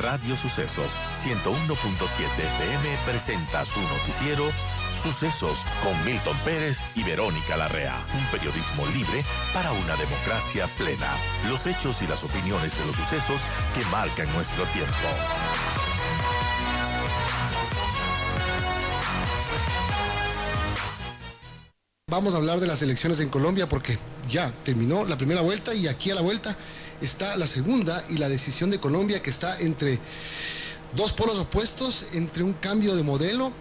Radio Sucesos 101.7 FM presenta su noticiero Sucesos con Milton Pérez y Verónica Larrea. Un periodismo libre para una democracia plena. Los hechos y las opiniones de los sucesos que marcan nuestro tiempo. Vamos a hablar de las elecciones en Colombia porque ya terminó la primera vuelta y aquí a la vuelta está la segunda y la decisión de Colombia, que está entre dos polos opuestos, entre un cambio de modelo.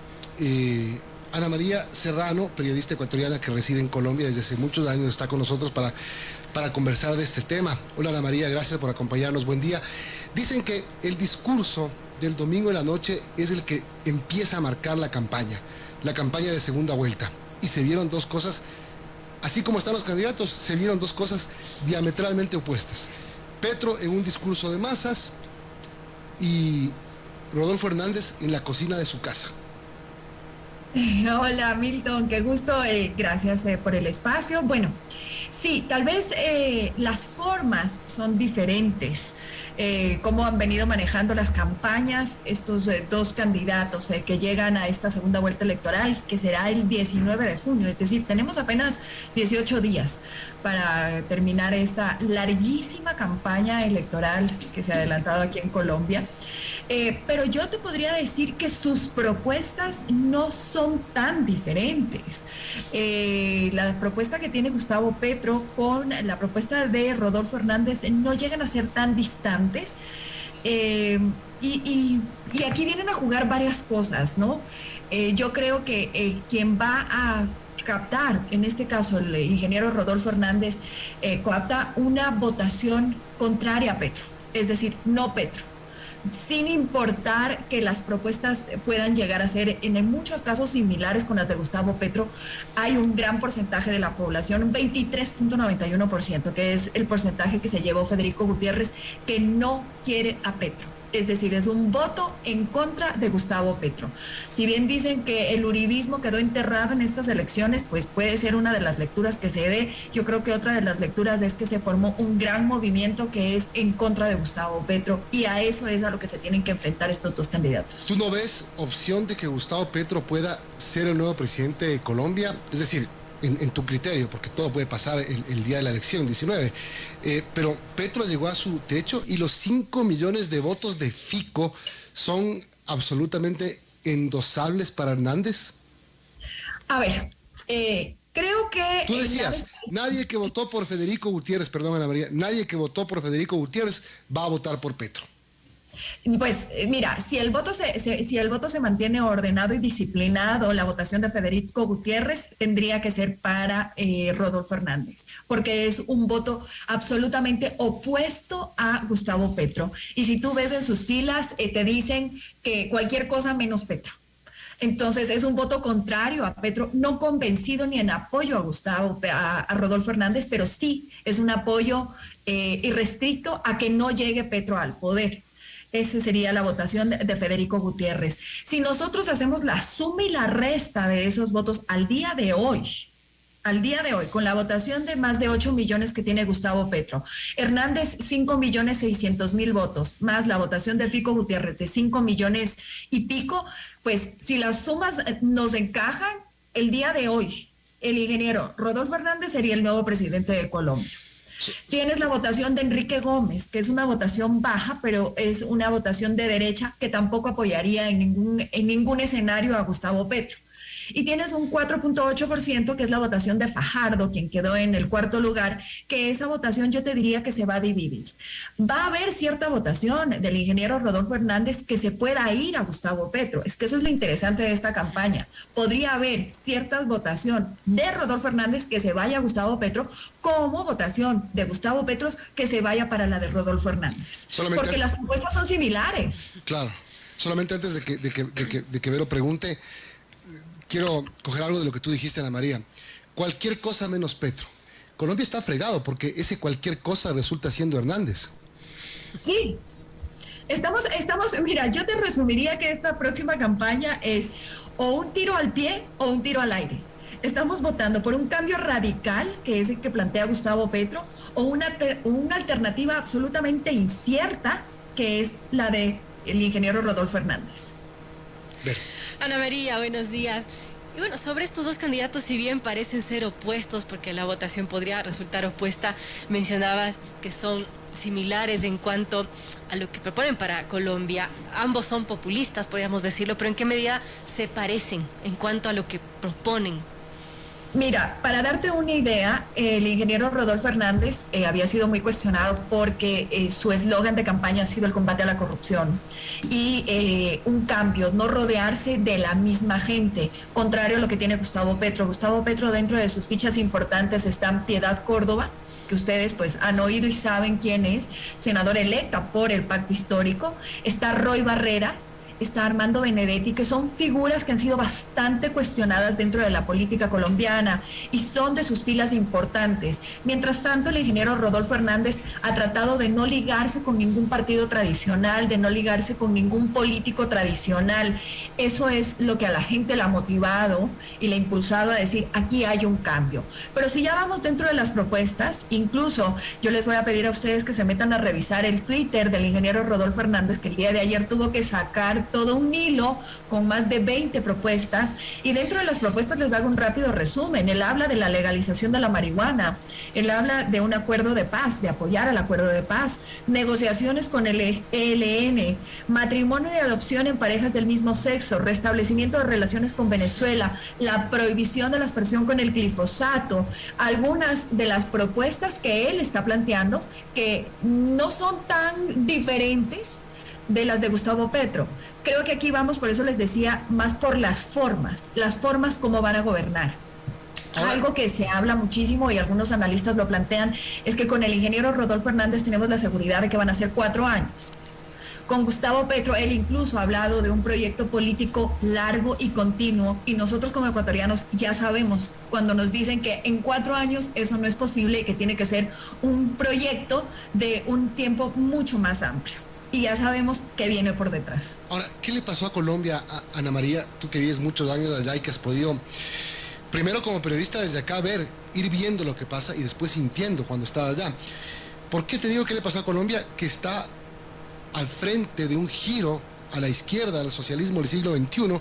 Ana María Serrano, periodista ecuatoriana que reside en Colombia desde hace muchos años, está con nosotros para conversar de este tema. Hola Ana María, gracias por acompañarnos, buen día. Dicen que el discurso del domingo en la noche es el que empieza a marcar la campaña de segunda vuelta. Y se vieron dos cosas, así como están los candidatos, se vieron dos cosas diametralmente opuestas. Petro en un discurso de masas y Rodolfo Hernández en la cocina de su casa. Hola Milton, qué gusto, gracias por el espacio. Bueno, sí, tal vez las formas son diferentes. Cómo han venido manejando las campañas estos dos candidatos que llegan a esta segunda vuelta electoral, que será el 19 de junio, es decir, tenemos apenas 18 días para terminar esta larguísima campaña electoral que se ha adelantado aquí en Colombia. Pero yo te podría decir que sus propuestas no son tan diferentes. La propuesta que tiene Gustavo Petro con la propuesta de Rodolfo Hernández no llegan a ser tan distantes. Y aquí vienen a jugar varias cosas, ¿no? Yo creo que quien va a captar, en este caso el ingeniero Rodolfo Hernández, capta una votación contraria a Petro, es decir, no Petro, sin importar que las propuestas puedan llegar a ser en muchos casos similares con las de Gustavo Petro. Hay un gran porcentaje de la población, un 23.91%, que es el porcentaje que se llevó Federico Gutiérrez, que no quiere a Petro. Es decir, es un voto en contra de Gustavo Petro. Si bien dicen que el uribismo quedó enterrado en estas elecciones, pues puede ser una de las lecturas que se dé. Yo creo que otra de las lecturas es que se formó un gran movimiento que es en contra de Gustavo Petro, y a eso es a lo que se tienen que enfrentar estos dos candidatos. ¿Tú no ves opción de que Gustavo Petro pueda ser el nuevo presidente de Colombia? Es decir, en tu criterio, porque todo puede pasar el día de la elección, 19, pero Petro llegó a su techo y los 5 millones de votos de Fico son absolutamente endosables para Hernández. A ver, creo que... Tú decías, nadie que votó por Federico Gutiérrez, perdón Ana María, nadie que votó por Federico Gutiérrez va a votar por Petro. Pues mira, si el voto se mantiene ordenado y disciplinado, la votación de Federico Gutiérrez tendría que ser para Rodolfo Hernández, porque es un voto absolutamente opuesto a Gustavo Petro. Y si tú ves en sus filas, te dicen que cualquier cosa menos Petro. Entonces es un voto contrario a Petro, no convencido ni en apoyo a Rodolfo Hernández, pero sí es un apoyo irrestricto a que no llegue Petro al poder. Esa sería la votación de Federico Gutiérrez. Si nosotros hacemos la suma y la resta de esos votos al día de hoy, con la votación de más de 8 millones que tiene Gustavo Petro, Hernández 5.600.000 votos, más la votación de Fico Gutiérrez de 5 millones y pico, pues si las sumas nos encajan, el día de hoy, el ingeniero Rodolfo Hernández sería el nuevo presidente de Colombia. Tienes la votación de Enrique Gómez, que es una votación baja, pero es una votación de derecha que tampoco apoyaría en ningún escenario a Gustavo Petro. Y tienes un 4.8%, que es la votación de Fajardo, quien quedó en el cuarto lugar, que esa votación yo te diría que se va a dividir. Va a haber cierta votación del ingeniero Rodolfo Hernández que se pueda ir a Gustavo Petro. Es que eso es lo interesante de esta campaña. Podría haber cierta votación de Rodolfo Hernández que se vaya a Gustavo Petro, como votación de Gustavo Petro que se vaya para la de Rodolfo Hernández. Porque las propuestas son similares. Claro. Solamente antes de que Vero pregunte, quiero coger algo de lo que tú dijiste, Ana María. Cualquier cosa menos Petro. Colombia está fregado porque ese cualquier cosa resulta siendo Hernández. Sí. Mira, yo te resumiría que esta próxima campaña es o un tiro al pie o un tiro al aire. Estamos votando por un cambio radical, que es el que plantea Gustavo Petro, o una alternativa absolutamente incierta, que es la de el ingeniero Rodolfo Hernández. Bien. Ana María, buenos días. Y bueno, sobre estos dos candidatos, si bien parecen ser opuestos, porque la votación podría resultar opuesta, mencionabas que son similares en cuanto a lo que proponen para Colombia. Ambos son populistas, podríamos decirlo, pero ¿en qué medida se parecen en cuanto a lo que proponen? Mira, para darte una idea, el ingeniero Rodolfo Hernández había sido muy cuestionado porque su eslogan de campaña ha sido el combate a la corrupción y un cambio, no rodearse de la misma gente, contrario a lo que tiene Gustavo Petro. Gustavo Petro, dentro de sus fichas importantes están Piedad Córdoba, que ustedes pues han oído y saben quién es, senadora electa por el Pacto Histórico, está Roy Barreras, está Armando Benedetti, que son figuras que han sido bastante cuestionadas dentro de la política colombiana y son de sus filas importantes. Mientras tanto, el ingeniero Rodolfo Hernández ha tratado de no ligarse con ningún partido tradicional, de no ligarse con ningún político tradicional. Eso es lo que a la gente la ha motivado y la ha impulsado a decir, aquí hay un cambio. Pero si ya vamos dentro de las propuestas, incluso yo les voy a pedir a ustedes que se metan a revisar el Twitter del ingeniero Rodolfo Hernández, que el día de ayer tuvo que sacar todo un hilo con más de 20 propuestas, y dentro de las propuestas les hago un rápido resumen. Él habla de la legalización de la marihuana, él habla de un acuerdo de paz, de apoyar al acuerdo de paz, negociaciones con el ELN, matrimonio y adopción en parejas del mismo sexo, restablecimiento de relaciones con Venezuela, la prohibición de la aspersión con el glifosato, algunas de las propuestas que él está planteando que no son tan diferentes de las de Gustavo Petro. Creo que aquí vamos, por eso les decía, más por las formas cómo van a gobernar. Algo que se habla muchísimo y algunos analistas lo plantean es que con el ingeniero Rodolfo Hernández tenemos la seguridad de que van a ser 4 años. Con Gustavo Petro, él incluso ha hablado de un proyecto político largo y continuo, y nosotros como ecuatorianos ya sabemos cuando nos dicen que en 4 años eso no es posible y que tiene que ser un proyecto de un tiempo mucho más amplio. Y ya sabemos qué viene por detrás. Ahora, ¿qué le pasó a Colombia, Ana María? Tú que vives muchos años allá y que has podido, primero como periodista desde acá, ir viendo lo que pasa y después sintiendo cuando estás allá. ¿Por qué te digo qué le pasó a Colombia? Que está al frente de un giro a la izquierda, al socialismo del siglo XXI,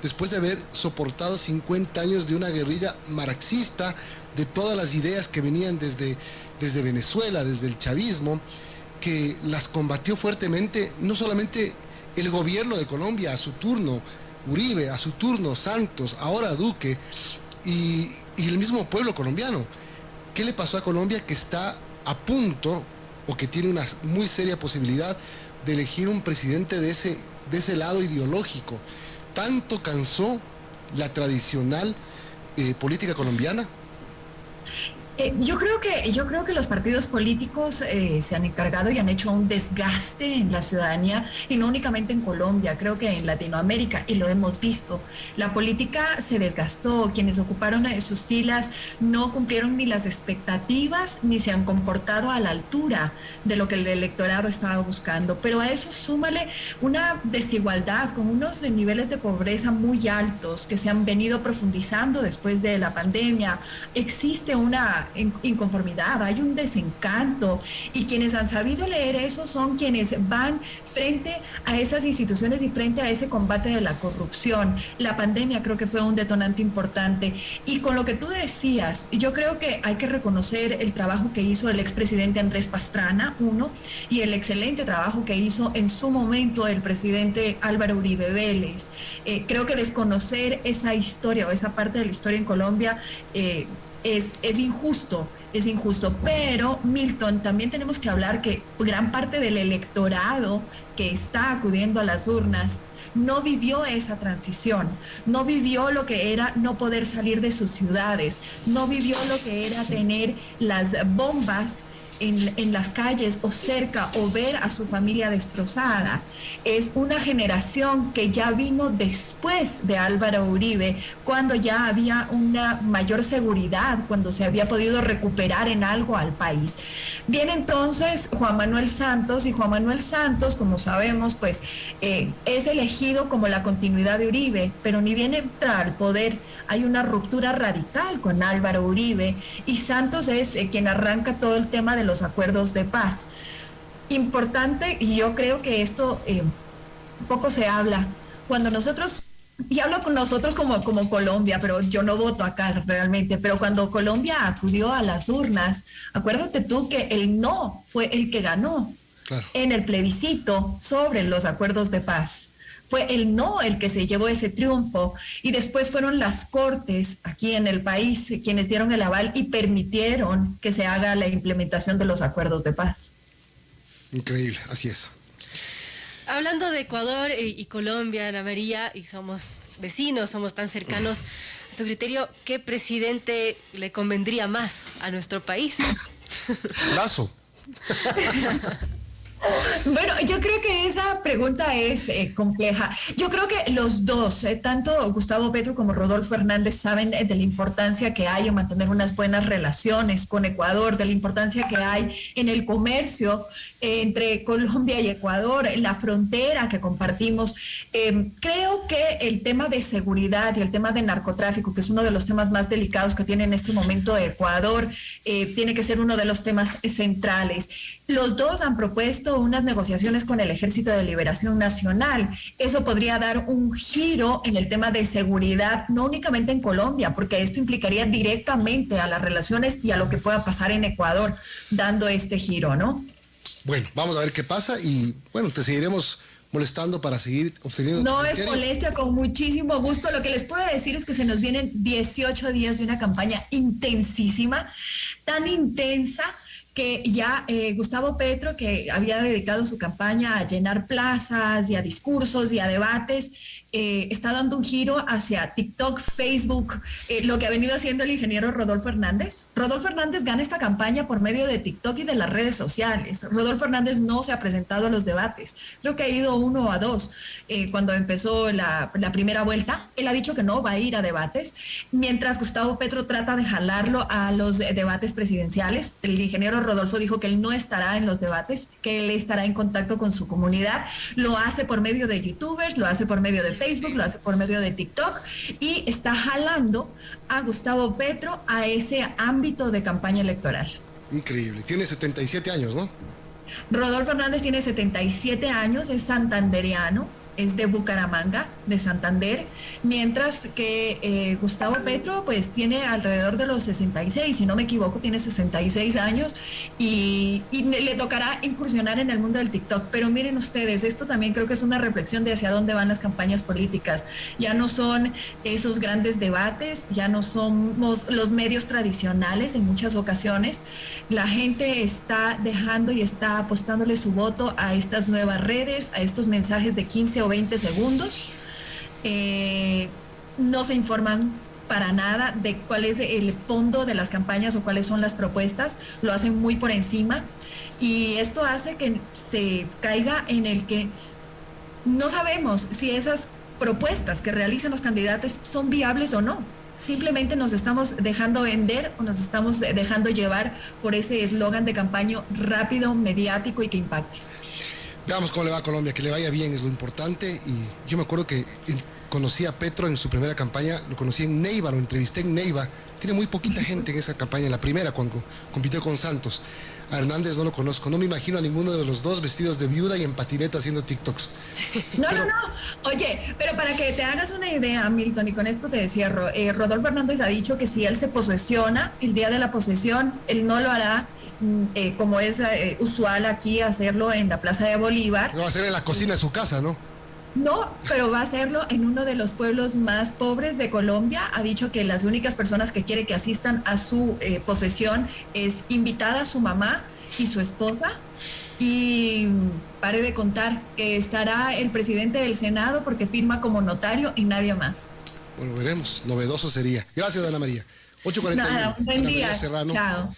después de haber soportado 50 años de una guerrilla marxista, de todas las ideas que venían desde Venezuela, desde el chavismo, que las combatió fuertemente, no solamente el gobierno de Colombia a su turno, Uribe a su turno, Santos, ahora Duque, y el mismo pueblo colombiano. ¿Qué le pasó a Colombia que está a punto, o que tiene una muy seria posibilidad de elegir un presidente de ese lado ideológico? ¿Tanto cansó la tradicional política colombiana? Yo creo que los partidos políticos se han encargado y han hecho un desgaste en la ciudadanía, y no únicamente en Colombia, creo que en Latinoamérica, y lo hemos visto. La política se desgastó, quienes ocuparon sus filas no cumplieron ni las expectativas ni se han comportado a la altura de lo que el electorado estaba buscando. Pero a eso súmale una desigualdad con unos niveles de pobreza muy altos que se han venido profundizando después de la pandemia. Existe una inconformidad, hay un desencanto, y quienes han sabido leer eso son quienes van frente a esas instituciones y frente a ese combate de la corrupción. La pandemia creo que fue un detonante importante, y con lo que tú decías, yo creo que hay que reconocer el trabajo que hizo el expresidente Andrés Pastrana, y el excelente trabajo que hizo en su momento el presidente Álvaro Uribe Vélez. Creo que desconocer esa historia o esa parte de la historia en Colombia es injusto, pero Milton, también tenemos que hablar que gran parte del electorado que está acudiendo a las urnas no vivió esa transición, no vivió lo que era no poder salir de sus ciudades, no vivió lo que era tener las bombas en las calles o cerca, o ver a su familia destrozada. Es una generación que ya vino después de Álvaro Uribe, cuando ya había una mayor seguridad, cuando se había podido recuperar en algo al país. Viene entonces Juan Manuel Santos, y Juan Manuel Santos, como sabemos, pues es elegido como la continuidad de Uribe, pero ni bien entra al poder, hay una ruptura radical con Álvaro Uribe, y Santos es quien arranca todo el tema de los acuerdos de paz. Importante, y yo creo que esto poco se habla. Cuando nosotros, y hablo con nosotros como Colombia, pero yo no voto acá realmente, pero cuando Colombia acudió a las urnas, acuérdate tú que el no fue el que ganó en el plebiscito sobre los acuerdos de paz. Fue el no el que se llevó ese triunfo y después fueron las cortes aquí en el país quienes dieron el aval y permitieron que se haga la implementación de los acuerdos de paz. Increíble, así es. Hablando de Ecuador y Colombia, Ana María, y somos vecinos, somos tan cercanos, a tu criterio, ¿qué presidente le convendría más a nuestro país? Lazo. Bueno, yo creo que esa pregunta es compleja. Yo creo que los dos, tanto Gustavo Petro como Rodolfo Hernández, saben de la importancia que hay en mantener unas buenas relaciones con Ecuador, de la importancia que hay en el comercio entre Colombia y Ecuador, en la frontera que compartimos. Creo que el tema de seguridad y el tema de narcotráfico, que es uno de los temas más delicados que tiene en este momento Ecuador, tiene que ser uno de los temas centrales. Los dos han propuesto unas negociaciones con el Ejército de Liberación Nacional. Eso podría dar un giro en el tema de seguridad, no únicamente en Colombia, porque esto implicaría directamente a las relaciones y a lo que pueda pasar en Ecuador, dando este giro, ¿no? Bueno, vamos a ver qué pasa y bueno, te seguiremos molestando para seguir obteniendo. No es molestia, con muchísimo gusto. Lo que les puedo decir es que se nos vienen 18 días de una campaña intensísima, tan intensa que ya Gustavo Petro, que había dedicado su campaña a llenar plazas y a discursos y a debates, está dando un giro hacia TikTok, Facebook, lo que ha venido haciendo el ingeniero Rodolfo Hernández. Rodolfo Hernández gana esta campaña por medio de TikTok y de las redes sociales. Rodolfo Hernández no se ha presentado a los debates, creo que ha ido 1 o 2 cuando empezó la primera vuelta. Él ha dicho que no va a ir a debates, mientras Gustavo Petro trata de jalarlo a los debates presidenciales. El ingeniero Rodolfo dijo que él no estará en los debates, que él estará en contacto con su comunidad. Lo hace por medio de youtubers, lo hace por medio de Facebook, lo hace por medio de TikTok y está jalando a Gustavo Petro a ese ámbito de campaña electoral. Increíble. Tiene 77 años, ¿no? Rodolfo Hernández tiene 77 años, es santandereano, es de Bucaramanga, de Santander, mientras que Gustavo Petro pues tiene alrededor de los 66, si no me equivoco, tiene 66 años y le tocará incursionar en el mundo del TikTok. Pero miren ustedes, esto también creo que es una reflexión de hacia dónde van las campañas políticas. Ya no son esos grandes debates, ya no somos los medios tradicionales en muchas ocasiones. La gente está dejando y está apostándole su voto a estas nuevas redes, a estos mensajes de 15 o 20 segundos. No se informan para nada de cuál es el fondo de las campañas o cuáles son las propuestas, lo hacen muy por encima y esto hace que se caiga en el que no sabemos si esas propuestas que realizan los candidatos son viables o no. Simplemente nos estamos dejando vender o nos estamos dejando llevar por ese eslogan de campaña rápido, mediático y que impacte. Veamos cómo le va a Colombia, que le vaya bien es lo importante. Y yo me acuerdo que conocí a Petro en su primera campaña, lo conocí en Neiva, lo entrevisté en Neiva. Tiene muy poquita gente en esa campaña, en la primera, cuando compitió con Santos. A Hernández no lo conozco, no me imagino a ninguno de los dos vestidos de viuda y en patineta haciendo TikToks. No. Oye, pero para que te hagas una idea, Milton, y con esto te cierro, Rodolfo Hernández ha dicho que si él se posesiona, el día de la posesión, él no lo hará como es usual aquí hacerlo en la Plaza de Bolívar. Lo va a hacer en la cocina de su casa, ¿no? No, pero va a hacerlo en uno de los pueblos más pobres de Colombia. Ha dicho que las únicas personas que quiere que asistan a su posesión es invitada a su mamá y su esposa. Y pare de contar que estará el presidente del Senado porque firma como notario y nadie más. Bueno, veremos. Novedoso sería. Gracias, Ana María. 8:41. Nada, un buen día. Serrano. Chao.